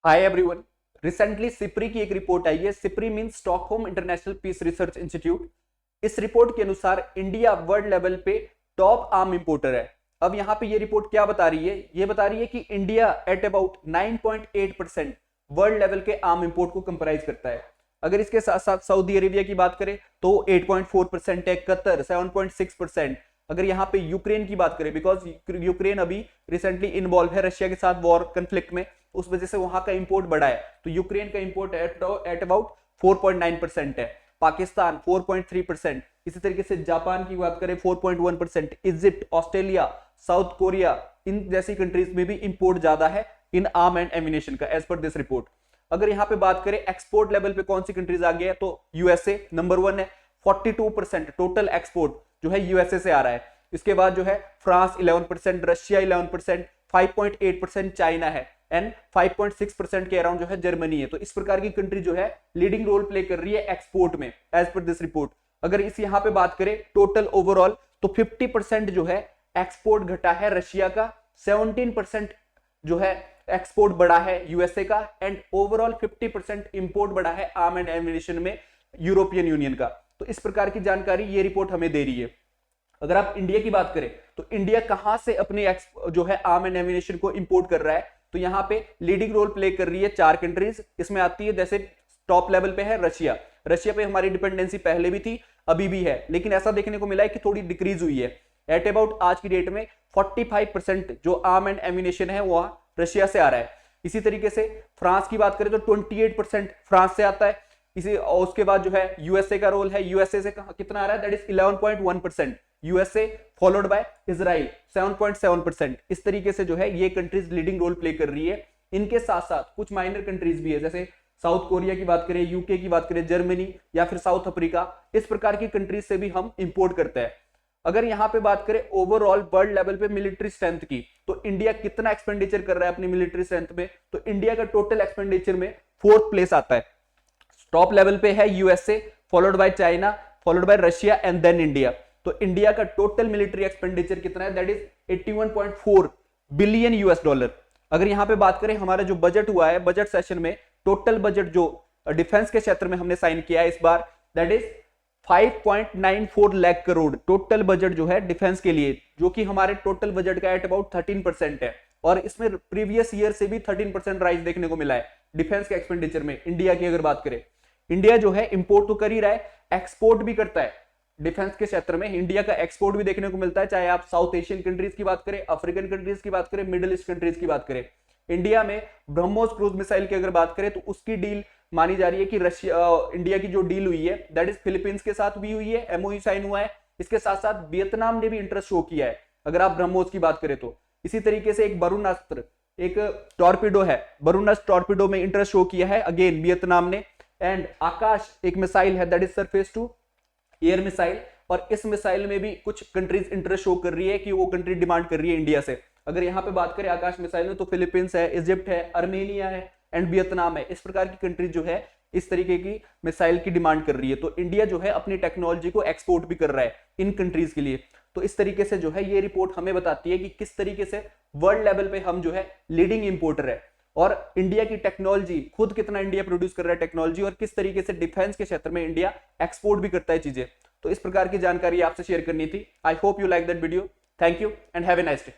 Hi everyone. Recently SIPRI की एक report आई है। SIPRI mean Stockholm International Peace Research Institute. इस रिपोर्ट के अनुसार इंडिया वर्ल्ड लेवल पे टॉप आर्म इंपोर्टर है। अब यहाँ पे ये रिपोर्ट क्या बता रही है? ये बता रही है कि India at about 9.8% world level के आर्म इंपोर्ट को कंप्राइज करता है। अगर इसके साथ साथ सऊदी अरेबिया की बात करें तो 8.4% है, कतर 7.6%। अगर यहाँ पे यूक्रेन की बात करें, बिकॉज यूक्रेन अभी रिसेंटली इन्वॉल्व है रशिया के साथ वॉर कंफ्लिक्ट में, उस वजह से वहां का इंपोर्ट बढ़ा है, तो यूक्रेन का इंपोर्ट एट अबाउट 4.9% है। पाकिस्तान 4.3%। इसी तरीके से जापान की बात करें 4.1%। इजिप्ट, ऑस्ट्रेलिया, साउथ कोरिया, इन जैसी कंट्रीज में भी इंपोर्ट ज्यादा है इन आर्म एंड एमिनेशन का, एज पर दिस रिपोर्ट। अगर यहाँ पे बात करें एक्सपोर्ट लेवल पे कौन सी कंट्रीज आ गई है, तो यूएसए नंबर 1 है। 42% टोटल एक्सपोर्ट जो है यूएसए से आ रहा है। इसके बाद जो है फ्रांस 11%, रशिया 11%, 5.8% चाइना है, एंड 5.6% के अराउंड जो है जर्मनी है। तो इस प्रकार की कंट्री जो है लीडिंग रोल प्ले कर रही है एक्सपोर्ट में, एज पर दिस रिपोर्ट। अगर इस यहाँ पे बात करें टोटल ओवरऑल, तो 50% जो है एक्सपोर्ट घटा है रशिया का, 17% जो है एक्सपोर्ट बढ़ा है यूएसए का, एंड ओवरऑल 50% इंपोर्ट बढ़ा है आर्म एंड एमिनेशन में यूरोपियन यूनियन का। तो इस प्रकार की जानकारी ये रिपोर्ट हमें दे रही है। अगर आप इंडिया की बात करें तो इंडिया कहां से अपने जो है आर्म एंड एमिनेशन को इंपोर्ट कर रहा है, तो यहाँ पे लीडिंग रोल प्ले कर रही है 4 कंट्रीज। इसमें आती है, जैसे टॉप लेवल पे है रशिया। रशिया पे हमारी डिपेंडेंसी पहले भी थी, अभी भी है, लेकिन ऐसा देखने को मिला है कि थोड़ी डिक्रीज हुई है। एट अबाउट आज की डेट में 45% जो आर्म एंड एमिनेशन है वो रशिया से आ रहा है। इसी तरीके से फ्रांस की बात करें तो 28% फ्रांस से आता है। इसी और उसके बाद जो है यूएसए का रोल है। यूएसए से कितना आ रहा है? That is 11.1%। USA followed bye Israel 7.7%। इस तरीके से जो है ये कंट्रीज लीडिंग रोल प्ले कर रही है। इनके साथ साथ कुछ माइनर कंट्रीज भी है, जैसे साउथ कोरिया की बात करें, यूके की बात करें, जर्मनी या फिर साउथ अफ्रीका, इस प्रकार की कंट्रीज से भी हम इंपोर्ट करते हैं। अगर यहां पे बात करें ओवरऑल वर्ल्ड लेवल पे मिलिट्री स्ट्रेंथ की, तो इंडिया कितना एक्सपेंडिचर कर रहा है अपनी मिलिट्री स्ट्रेंथ में, तो इंडिया का टोटल एक्सपेंडिचर में 4th प्लेस आता है। टॉप लेवल पे है USA, followed by China, followed by Russia and then India. तो इंडिया का टोटल मिलिट्री एक्सपेंडिचर कितना है? That is 81.4 billion US dollar. अगर यहां पे बात करें हमारा जो बजट हुआ है, बजट सेशन में टोटल बजट जो डिफेंस के क्षेत्र में हमने साइन किया है इस बार, that is 5.94 lakh crore total budget जो है डिफेंस के लिए, जो कि हमारे टोटल बजट का एट अबाउट 13% है। और इसमें प्रीवियस ईयर से भी 13% राइज देखने को मिला है डिफेंस के एक्सपेंडिचर में। इंडिया की अगर बात करें, इंडिया जो है इंपोर्ट तो कर ही रहा है, एक्सपोर्ट भी करता है डिफेंस के क्षेत्र में। इंडिया का एक्सपोर्ट भी देखने को मिलता है, चाहे आप साउथ एशियन कंट्रीज की बात करें, अफ्रीकन कंट्रीज की बात करें, मिडिल ईस्ट कंट्रीज की बात करें। इंडिया में ब्रह्मोस क्रूज मिसाइल की अगर बात करें तो उसकी डील मानी जा रही है कि रशिया इंडिया की जो डील हुई है दैट इज फिलीपींस के साथ भी हुई है, एमओयू साइन हुआ है। इसके साथ साथ वियतनाम ने भी इंटरेस्ट शो किया है अगर आप ब्रह्मोस की बात करें तो। इसी तरीके से एक वरुण अस्त्र, एक टॉर्पिडो है, वरुण अस्त्र टॉर्पिडो में इंटरेस्ट शो किया है अगेन वियतनाम ने। एंड आकाश एक मिसाइल है, that is surface to air missile, और इस मिसाइल में भी कुछ कंट्रीज इंटरेस्ट शो कर रही है कि वो कंट्री डिमांड कर रही है इंडिया से। अगर यहाँ पे बात करें आकाश मिसाइल में, तो फिलीपींस है, इजिप्ट है, अर्मेनिया है एंड वियतनाम है। इस प्रकार की कंट्री जो है इस तरीके की मिसाइल की डिमांड कर रही है। तो इंडिया जो है अपनी टेक्नोलॉजी को एक्सपोर्ट भी कर रहा है इन कंट्रीज के लिए। तो इस तरीके से जो है ये रिपोर्ट हमें बताती है कि किस तरीके से वर्ल्ड लेवल पे हम जो है लीडिंग इंपोर्टर है, और इंडिया की टेक्नोलॉजी खुद कितना इंडिया प्रोड्यूस कर रहा है टेक्नोलॉजी, और किस तरीके से डिफेंस के क्षेत्र में इंडिया एक्सपोर्ट भी करता है चीजें। तो इस प्रकार की जानकारी आपसे शेयर करनी थी। I hope you like that video. Thank you and have a nice day.